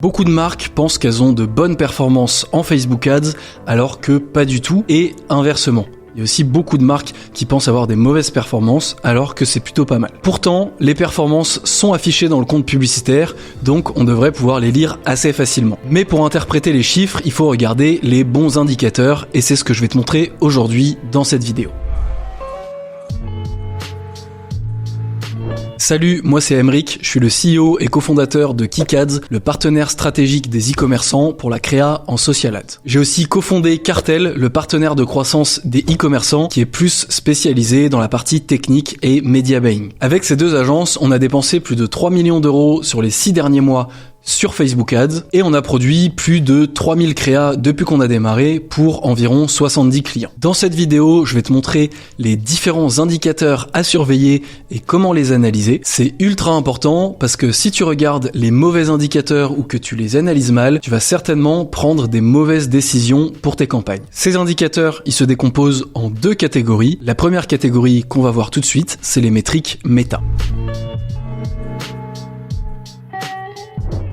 Beaucoup de marques pensent qu'elles ont de bonnes performances en Facebook Ads, alors que pas du tout, et inversement. Il y a aussi beaucoup de marques qui pensent avoir des mauvaises performances, alors que c'est plutôt pas mal. Pourtant, les performances sont affichées dans le compte publicitaire, donc on devrait pouvoir les lire assez facilement. Mais pour interpréter les chiffres, il faut regarder les bons indicateurs, et c'est ce que je vais te montrer aujourd'hui dans cette vidéo. Salut, moi c'est Aymeric, je suis le CEO et cofondateur de KickAds, le partenaire stratégique des e-commerçants pour la créa en social ads. J'ai aussi cofondé Cartel, le partenaire de croissance des e-commerçants qui est plus spécialisé dans la partie technique et media buying. Avec ces deux agences, on a dépensé plus de 3 millions d'euros sur les 6 derniers mois sur Facebook Ads et on a produit plus de 3000 créas depuis qu'on a démarré pour environ 70 clients. Dans cette vidéo, je vais te montrer les différents indicateurs à surveiller et comment les analyser. C'est ultra important parce que si tu regardes les mauvais indicateurs ou que tu les analyses mal, tu vas certainement prendre des mauvaises décisions pour tes campagnes. Ces indicateurs, ils se décomposent en deux catégories. La première catégorie qu'on va voir tout de suite, c'est les métriques méta.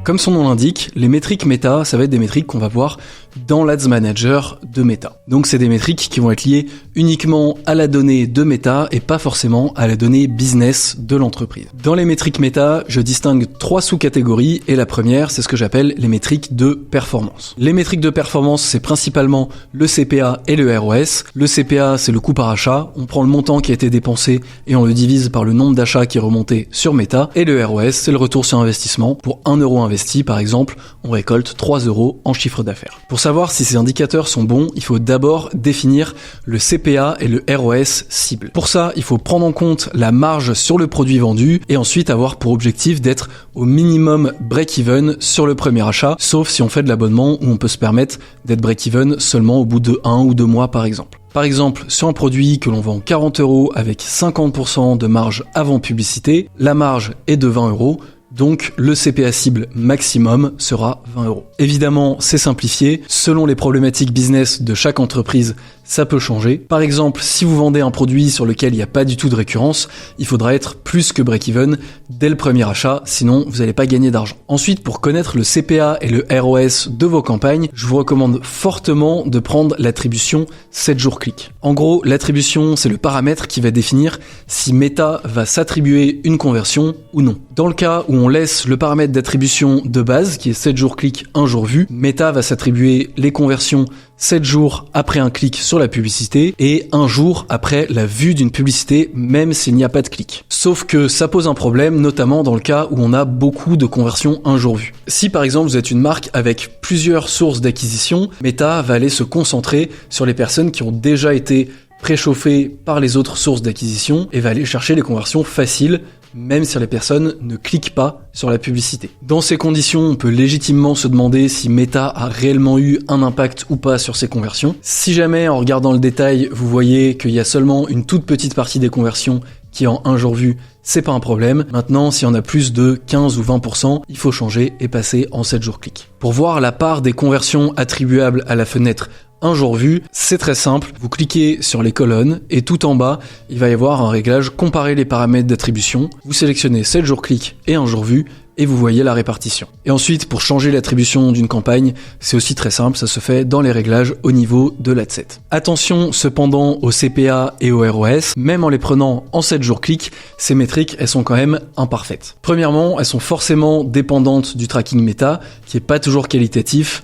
Comme son nom l'indique, les métriques méta, ça va être des métriques qu'on va voir dans l'Ads Manager de Meta. Donc c'est des métriques qui vont être liées uniquement à la donnée de Meta et pas forcément à la donnée business de l'entreprise. Dans les métriques Meta, je distingue 3 sous-catégories et la première, c'est ce que j'appelle les métriques de performance. Les métriques de performance, c'est principalement le CPA et le ROS. Le CPA, c'est le coût par achat. On prend le montant qui a été dépensé et on le divise par le nombre d'achats qui est remonté sur Meta. Et le ROS, c'est le retour sur investissement. Pour 1 euro investi, par exemple, on récolte 3 euros en chiffre d'affaires. Pour savoir si ces indicateurs sont bons, il faut d'abord définir le CPA et le ROS cible. Pour ça, il faut prendre en compte la marge sur le produit vendu et ensuite avoir pour objectif d'être au minimum break-even sur le premier achat, sauf si on fait de l'abonnement où on peut se permettre d'être break-even seulement au bout de 1 ou 2 mois par exemple. Par exemple, sur un produit que l'on vend 40 euros avec 50% de marge avant publicité, la marge est de 20 euros. Donc le CPA cible maximum sera 20 euros. Évidemment, c'est simplifié. Selon les problématiques business de chaque entreprise, ça peut changer. Par exemple, si vous vendez un produit sur lequel il n'y a pas du tout de récurrence, il faudra être plus que break-even dès le premier achat, sinon vous n'allez pas gagner d'argent. Ensuite, pour connaître le CPA et le ROS de vos campagnes, je vous recommande fortement de prendre l'attribution 7 jours clic. En gros, l'attribution, c'est le paramètre qui va définir si Meta va s'attribuer une conversion ou non. Dans le cas où on laisse le paramètre d'attribution de base, qui est 7 jours clic, 1 jour vu, Meta va s'attribuer les conversions 7 jours après un clic sur la publicité et 1 jour après la vue d'une publicité, même s'il n'y a pas de clic. Sauf que ça pose un problème, notamment dans le cas où on a beaucoup de conversions 1 jour vu. Si par exemple vous êtes une marque avec plusieurs sources d'acquisition, Meta va aller se concentrer sur les personnes qui ont déjà été préchauffées par les autres sources d'acquisition et va aller chercher les conversions faciles, même si les personnes ne cliquent pas sur la publicité. Dans ces conditions, on peut légitimement se demander si Meta a réellement eu un impact ou pas sur ces conversions. Si jamais, en regardant le détail, vous voyez qu'il y a seulement une toute petite partie des conversions qui est en 1 jour vu, c'est pas un problème. Maintenant, si on a plus de 15 ou 20%, il faut changer et passer en 7 jours clic. Pour voir la part des conversions attribuables à la fenêtre 1 jour vu, c'est très simple, vous cliquez sur les colonnes et tout en bas, il va y avoir un réglage comparer les paramètres d'attribution. Vous sélectionnez 7 jours clic et 1 jour vu et vous voyez la répartition. Et ensuite, pour changer l'attribution d'une campagne, c'est aussi très simple, ça se fait dans les réglages au niveau de l'adset. Attention cependant au CPA et au ROS, même en les prenant en 7 jours clic, ces métriques, elles sont quand même imparfaites. Premièrement, elles sont forcément dépendantes du tracking Meta, qui est pas toujours qualitatif.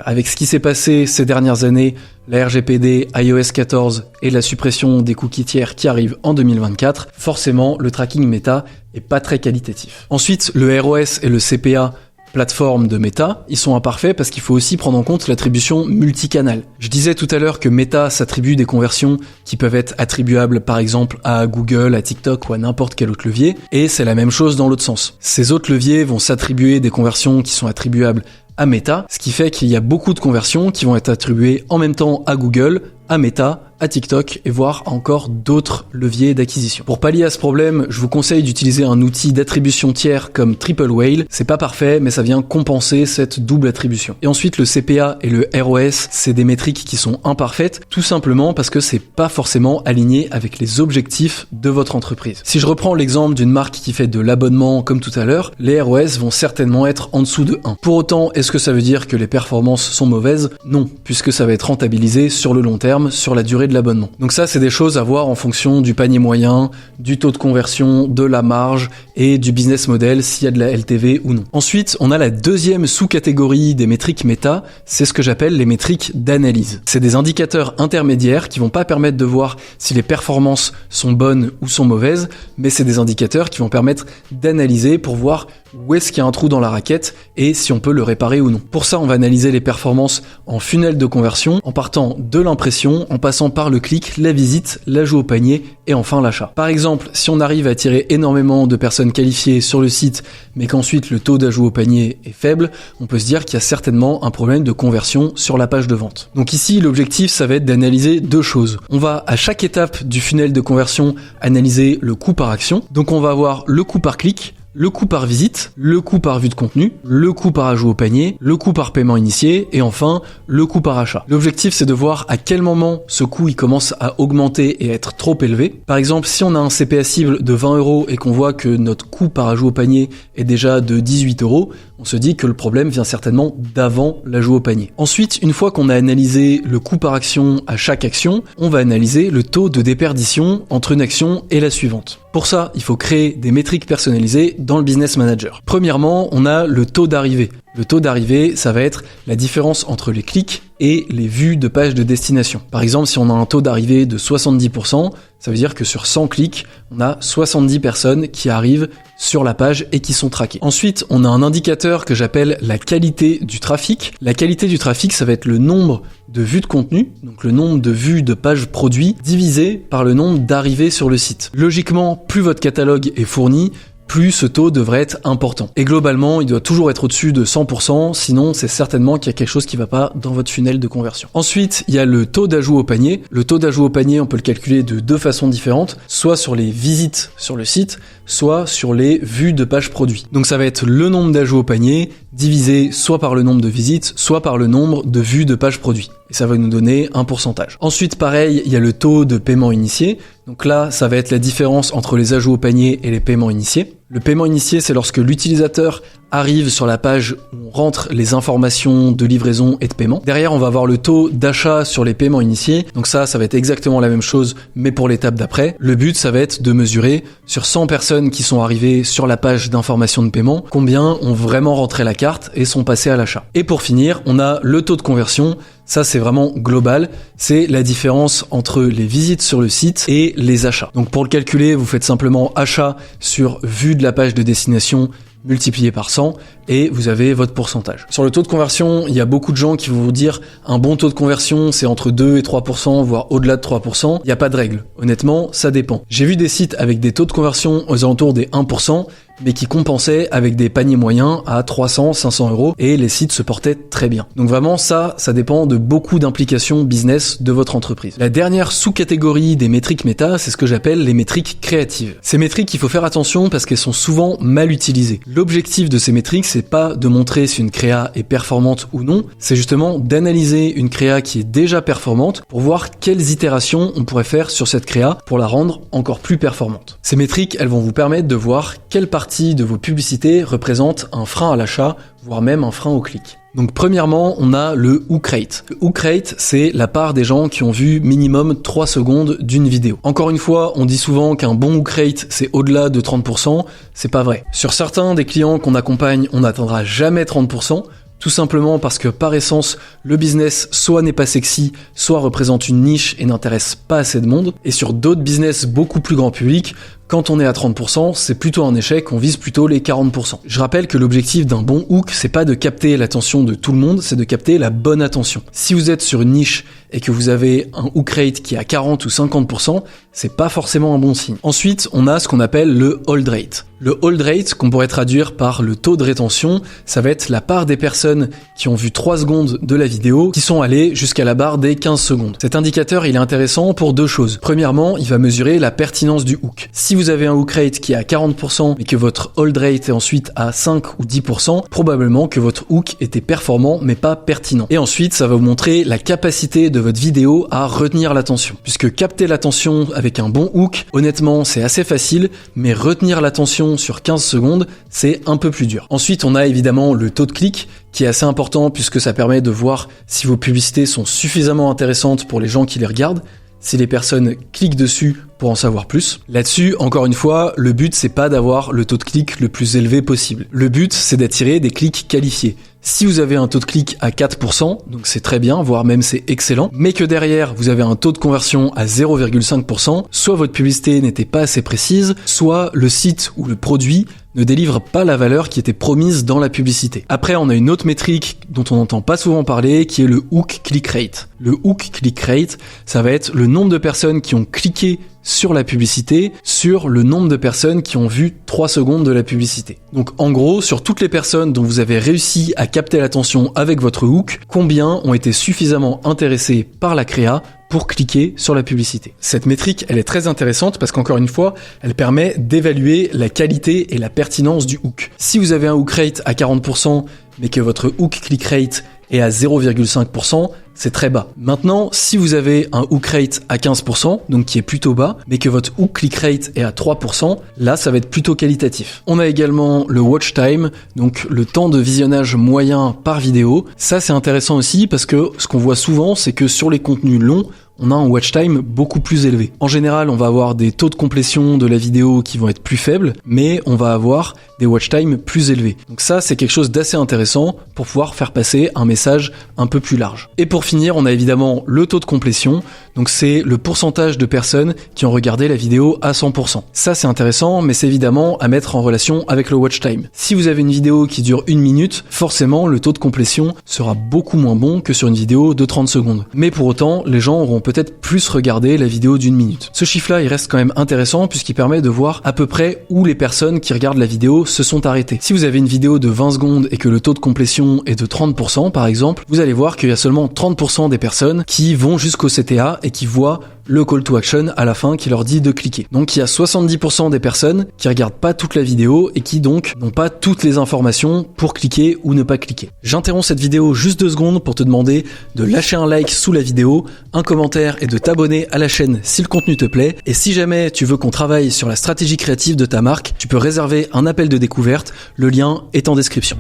Avec ce qui s'est passé ces dernières années, la RGPD, iOS 14 et la suppression des cookies tiers qui arrivent en 2024, forcément le tracking Meta est pas très qualitatif. Ensuite, le ROS et le CPA plateforme de Meta, ils sont imparfaits parce qu'il faut aussi prendre en compte l'attribution multicanal. Je disais tout à l'heure que Meta s'attribue des conversions qui peuvent être attribuables par exemple à Google, à TikTok ou à n'importe quel autre levier, et c'est la même chose dans l'autre sens. Ces autres leviers vont s'attribuer des conversions qui sont attribuables à Meta, ce qui fait qu'il y a beaucoup de conversions qui vont être attribuées en même temps à Google, à Meta à TikTok et voir encore d'autres leviers d'acquisition. Pour pallier à ce problème, je vous conseille d'utiliser un outil d'attribution tiers comme Triple Whale. C'est pas parfait, mais ça vient compenser cette double attribution. Et ensuite, le CPA et le ROS, c'est des métriques qui sont imparfaites, tout simplement parce que c'est pas forcément aligné avec les objectifs de votre entreprise. Si je reprends l'exemple d'une marque qui fait de l'abonnement comme tout à l'heure, les ROS vont certainement être en dessous de 1. Pour autant, est-ce que ça veut dire que les performances sont mauvaises? Non, puisque ça va être rentabilisé sur le long terme, sur la durée de l'abonnement. Donc ça, c'est des choses à voir en fonction du panier moyen, du taux de conversion, de la marge et du business model, s'il y a de la LTV ou non. Ensuite, on a la deuxième sous-catégorie des métriques méta, c'est ce que j'appelle les métriques d'analyse. C'est des indicateurs intermédiaires qui vont pas permettre de voir si les performances sont bonnes ou sont mauvaises, mais c'est des indicateurs qui vont permettre d'analyser pour voir où est-ce qu'il y a un trou dans la raquette et si on peut le réparer ou non. Pour ça, on va analyser les performances en funnel de conversion, en partant de l'impression, en passant par le clic, la visite, l'ajout au panier et enfin l'achat. Par exemple, si on arrive à attirer énormément de personnes qualifiées sur le site, mais qu'ensuite le taux d'ajout au panier est faible, on peut se dire qu'il y a certainement un problème de conversion sur la page de vente. Donc ici, l'objectif, ça va être d'analyser deux choses. On va à chaque étape du funnel de conversion analyser le coût par action. Donc on va avoir le coût par clic, le coût par visite, le coût par vue de contenu, le coût par ajout au panier, le coût par paiement initié et enfin le coût par achat. L'objectif, c'est de voir à quel moment ce coût il commence à augmenter et à être trop élevé. Par exemple, si on a un CPA cible de 20 € et qu'on voit que notre coût par ajout au panier est déjà de 18 €, on se dit que le problème vient certainement d'avant l'ajout au panier. Ensuite, une fois qu'on a analysé le coût par action à chaque action, on va analyser le taux de déperdition entre une action et la suivante. Pour ça, il faut créer des métriques personnalisées dans le Business Manager. Premièrement, on a le taux d'arrivée. Le taux d'arrivée, ça va être la différence entre les clics et les vues de page de destination. Par exemple, si on a un taux d'arrivée de 70%, ça veut dire que sur 100 clics, on a 70 personnes qui arrivent sur la page et qui sont traquées. Ensuite, on a un indicateur que j'appelle la qualité du trafic. La qualité du trafic, ça va être le nombre de vues de contenu, donc le nombre de vues de pages produits, divisé par le nombre d'arrivées sur le site. Logiquement, plus votre catalogue est fourni, plus ce taux devrait être important. Et globalement, il doit toujours être au-dessus de 100%, sinon c'est certainement qu'il y a quelque chose qui va pas dans votre funnel de conversion. Ensuite, il y a le taux d'ajout au panier. Le taux d'ajout au panier, on peut le calculer de deux façons différentes, soit sur les visites sur le site, soit sur les vues de pages produits. Donc ça va être le nombre d'ajouts au panier divisé soit par le nombre de visites, soit par le nombre de vues de pages produits. Et ça va nous donner un pourcentage. Ensuite, pareil, il y a le taux de paiement initié. Donc là, ça va être la différence entre les ajouts au panier et les paiements initiés. Le paiement initié, c'est lorsque l'utilisateur arrive sur la page où on rentre les informations de livraison et de paiement. Derrière, on va avoir le taux d'achat sur les paiements initiés. Donc ça va être exactement la même chose, mais pour l'étape d'après. Le but, ça va être de mesurer sur 100 personnes qui sont arrivées sur la page d'information de paiement, combien ont vraiment rentré la carte et sont passés à l'achat. Et pour finir, on a le taux de conversion. Ça, c'est vraiment global. C'est la différence entre les visites sur le site et les achats. Donc pour le calculer, vous faites simplement achat sur vue de la page de destination multiplié par 100 et vous avez votre pourcentage. Sur le taux de conversion, il y a beaucoup de gens qui vont vous dire un bon taux de conversion, c'est entre 2 et 3%, voire au-delà de 3%. Il n'y a pas de règle. Honnêtement, ça dépend. J'ai vu des sites avec des taux de conversion aux alentours des 1%, mais qui compensaient avec des paniers moyens à 300, 500 € et les sites se portaient très bien. Donc vraiment, ça dépend de beaucoup d'implications business de votre entreprise. La dernière sous-catégorie des métriques méta, c'est ce que j'appelle les métriques créatives. Ces métriques, il faut faire attention parce qu'elles sont souvent mal utilisées. L'objectif de ces métriques, c'est pas de montrer si une créa est performante ou non, c'est justement d'analyser une créa qui est déjà performante pour voir quelles itérations on pourrait faire sur cette créa pour la rendre encore plus performante. Ces métriques, elles vont vous permettre de voir quelle partie de vos publicités représente un frein à l'achat, voire même un frein au clic. Donc premièrement, on a le hook rate. Le hook rate, c'est la part des gens qui ont vu minimum 3 secondes d'une vidéo. Encore une fois, on dit souvent qu'un bon hook rate, c'est au-delà de 30%. C'est pas vrai. Sur certains des clients qu'on accompagne, on n'atteindra jamais 30%. Tout simplement parce que par essence, le business soit n'est pas sexy, soit représente une niche et n'intéresse pas assez de monde. Et sur d'autres business beaucoup plus grand public, Quand on est à 30%, c'est plutôt un échec, on vise plutôt les 40%. Je rappelle que l'objectif d'un bon hook, c'est pas de capter l'attention de tout le monde, c'est de capter la bonne attention. Si vous êtes sur une niche et que vous avez un hook rate qui est à 40 ou 50%, c'est pas forcément un bon signe. Ensuite, on a ce qu'on appelle le hold rate. Le hold rate, qu'on pourrait traduire par le taux de rétention, ça va être la part des personnes qui ont vu 3 secondes de la vidéo qui sont allées jusqu'à la barre des 15 secondes. Cet indicateur, il est intéressant pour 2 choses. Premièrement, il va mesurer la pertinence du hook. Si vous avez un hook rate qui est à 40% et que votre hold rate est ensuite à 5 ou 10%, probablement que votre hook était performant mais pas pertinent. Et ensuite, ça va vous montrer la capacité de votre vidéo à retenir l'attention. Puisque capter l'attention avec un bon hook, honnêtement, c'est assez facile, mais retenir l'attention sur 15 secondes, c'est un peu plus dur. Ensuite, on a évidemment le taux de clic, qui est assez important puisque ça permet de voir si vos publicités sont suffisamment intéressantes pour les gens qui les regardent, si les personnes cliquent dessus pour en savoir plus. Là-dessus, encore une fois, le but c'est pas d'avoir le taux de clic le plus élevé possible. Le but c'est d'attirer des clics qualifiés. Si vous avez un taux de clic à 4%, donc c'est très bien, voire même c'est excellent, mais que derrière vous avez un taux de conversion à 0,5%, soit votre publicité n'était pas assez précise, soit le site ou le produit ne délivre pas la valeur qui était promise dans la publicité. Après, on a une autre métrique dont on n'entend pas souvent parler, qui est le hook click rate. Le hook click rate, ça va être le nombre de personnes qui ont cliqué sur la publicité, sur le nombre de personnes qui ont vu 3 secondes de la publicité. Donc en gros, sur toutes les personnes dont vous avez réussi à capter l'attention avec votre hook, combien ont été suffisamment intéressés par la créa pour cliquer sur la publicité. Cette métrique, elle est très intéressante parce qu'encore une fois, elle permet d'évaluer la qualité et la pertinence du hook. Si vous avez un hook rate à 40%, mais que votre hook click rate est à 0,5%, c'est très bas. Maintenant, si vous avez un hook rate à 15%, donc qui est plutôt bas, mais que votre hook click rate est à 3%, là, ça va être plutôt qualitatif. On a également le watch time, donc le temps de visionnage moyen par vidéo. Ça, c'est intéressant aussi parce que ce qu'on voit souvent, c'est que sur les contenus longs, on a un watch time beaucoup plus élevé. En général, on va avoir des taux de complétion de la vidéo qui vont être plus faibles, mais on va avoir des watch time plus élevés. Donc ça, c'est quelque chose d'assez intéressant pour pouvoir faire passer un message un peu plus large. Et pour finir, on a évidemment le taux de complétion. Donc c'est le pourcentage de personnes qui ont regardé la vidéo à 100%. Ça, c'est intéressant, mais c'est évidemment à mettre en relation avec le watch time. Si vous avez une vidéo qui dure 1 minute, forcément, le taux de complétion sera beaucoup moins bon que sur une vidéo de 30 secondes. Mais pour autant, les gens auront peut-être plus regardé la vidéo d'1 minute. Ce chiffre-là, il reste quand même intéressant puisqu'il permet de voir à peu près où les personnes qui regardent la vidéo se sont arrêtées. Si vous avez une vidéo de 20 secondes et que le taux de complétion est de 30% par exemple, vous allez voir qu'il y a seulement 30% des personnes qui vont jusqu'au CTA et qui voient le call to action à la fin qui leur dit de cliquer. Donc il y a 70% des personnes qui regardent pas toute la vidéo et qui donc n'ont pas toutes les informations pour cliquer ou ne pas cliquer. J'interromps cette vidéo juste 2 secondes pour te demander de lâcher un like sous la vidéo, un commentaire et de t'abonner à la chaîne si le contenu te plaît. Et si jamais tu veux qu'on travaille sur la stratégie créative de ta marque, tu peux réserver un appel de découverte. Le lien est en description.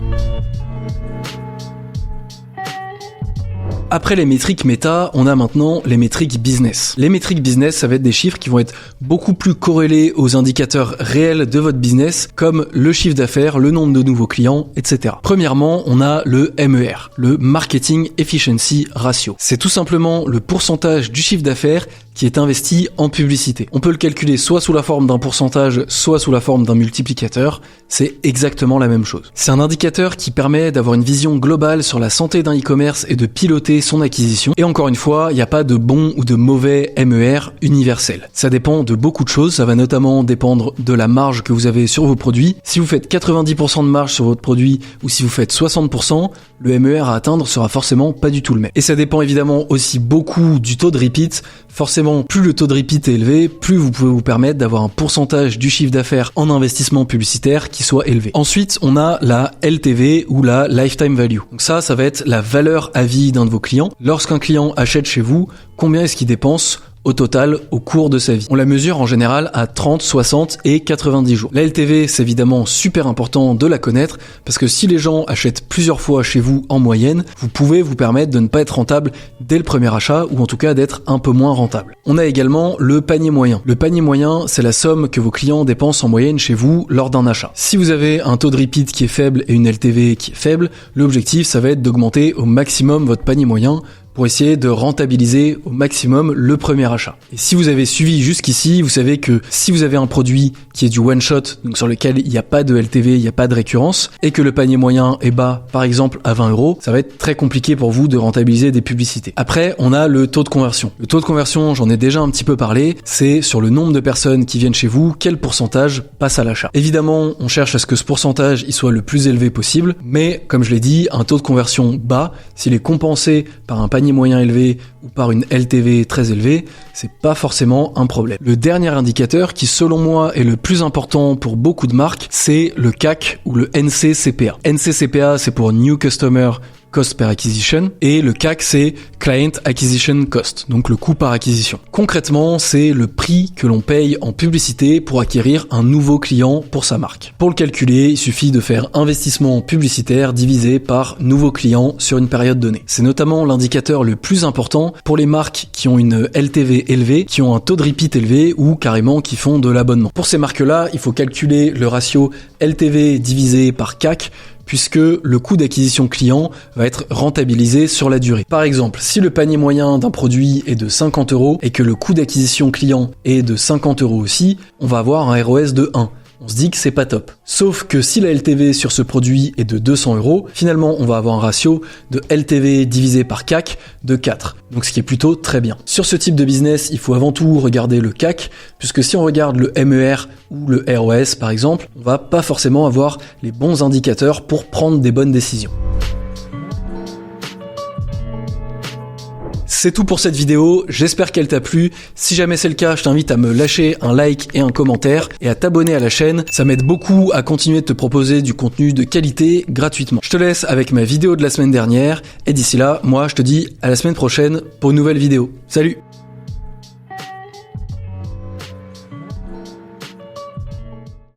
Après les métriques méta, on a maintenant les métriques business. Les métriques business, ça va être des chiffres qui vont être beaucoup plus corrélés aux indicateurs réels de votre business, comme le chiffre d'affaires, le nombre de nouveaux clients, etc. Premièrement, on a le MER, le Marketing Efficiency Ratio. C'est tout simplement le pourcentage du chiffre d'affaires qui est investi en publicité. On peut le calculer soit sous la forme d'un pourcentage, soit sous la forme d'un multiplicateur. C'est exactement la même chose. C'est un indicateur qui permet d'avoir une vision globale sur la santé d'un e-commerce et de piloter son acquisition. Et encore une fois, il n'y a pas de bon ou de mauvais MER universel. Ça dépend de beaucoup de choses. Ça va notamment dépendre de la marge que vous avez sur vos produits. Si vous faites 90% de marge sur votre produit ou si vous faites 60%, le MER à atteindre sera forcément pas du tout le même. Et ça dépend évidemment aussi beaucoup du taux de repeat. Forcément, plus le taux de repeat est élevé, plus vous pouvez vous permettre d'avoir un pourcentage du chiffre d'affaires en investissement publicitaire qui soit élevé. Ensuite, on a la LTV ou la Lifetime Value. Donc ça va être la valeur à vie d'un de vos clients. Lorsqu'un client achète chez vous, combien est-ce qu'il dépense au total au cours de sa vie? On la mesure en général à 30, 60 et 90 jours. La LTV, c'est évidemment super important de la connaître parce que si les gens achètent plusieurs fois chez vous en moyenne, vous pouvez vous permettre de ne pas être rentable dès le premier achat ou en tout cas d'être un peu moins rentable. On a également le panier moyen. Le panier moyen, c'est la somme que vos clients dépensent en moyenne chez vous lors d'un achat. Si vous avez un taux de repeat qui est faible et une LTV qui est faible, l'objectif, ça va être d'augmenter au maximum votre panier moyen pour essayer de rentabiliser au maximum le premier achat. Et si vous avez suivi jusqu'ici, vous savez que si vous avez un produit qui est du one shot, donc sur lequel il n'y a pas de LTV, il n'y a pas de récurrence, et que le panier moyen est bas, par exemple à 20 €, ça va être très compliqué pour vous de rentabiliser des publicités. Après, on a le taux de conversion. Le taux de conversion, j'en ai déjà un petit peu parlé, c'est sur le nombre de personnes qui viennent chez vous, quel pourcentage passe à l'achat. Évidemment, on cherche à ce que ce pourcentage il soit le plus élevé possible, mais comme je l'ai dit, un taux de conversion bas, s'il est compensé par un panier moyen élevé ou par une LTV très élevée, c'est pas forcément un problème. Le dernier indicateur qui selon moi est le plus important pour beaucoup de marques, c'est le CAC ou le NCCPA. NCCPA, c'est pour New Customer Cost per Acquisition, et le CAC c'est Client Acquisition Cost, donc le coût par acquisition. Concrètement, c'est le prix que l'on paye en publicité pour acquérir un nouveau client pour sa marque. Pour le calculer, il suffit de faire investissement publicitaire divisé par nouveau client sur une période donnée. C'est notamment l'indicateur le plus important pour les marques qui ont une LTV élevée, qui ont un taux de repeat élevé ou carrément qui font de l'abonnement. Pour ces marques-là, il faut calculer le ratio LTV divisé par CAC, puisque le coût d'acquisition client va être rentabilisé sur la durée. Par exemple, si le panier moyen d'un produit est de 50 € et que le coût d'acquisition client est de 50 € aussi, on va avoir un ROS de 1. On se dit que c'est pas top. Sauf que si la LTV sur ce produit est de 200 €, finalement on va avoir un ratio de LTV divisé par CAC de 4. Donc ce qui est plutôt très bien. Sur ce type de business, il faut avant tout regarder le CAC, puisque si on regarde le MER ou le ROS par exemple, on va pas forcément avoir les bons indicateurs pour prendre des bonnes décisions. C'est tout pour cette vidéo, j'espère qu'elle t'a plu. Si jamais c'est le cas, je t'invite à me lâcher un like et un commentaire et à t'abonner à la chaîne. Ça m'aide beaucoup à continuer de te proposer du contenu de qualité gratuitement. Je te laisse avec ma vidéo de la semaine dernière et d'ici là, moi je te dis à la semaine prochaine pour une nouvelle vidéo. Salut!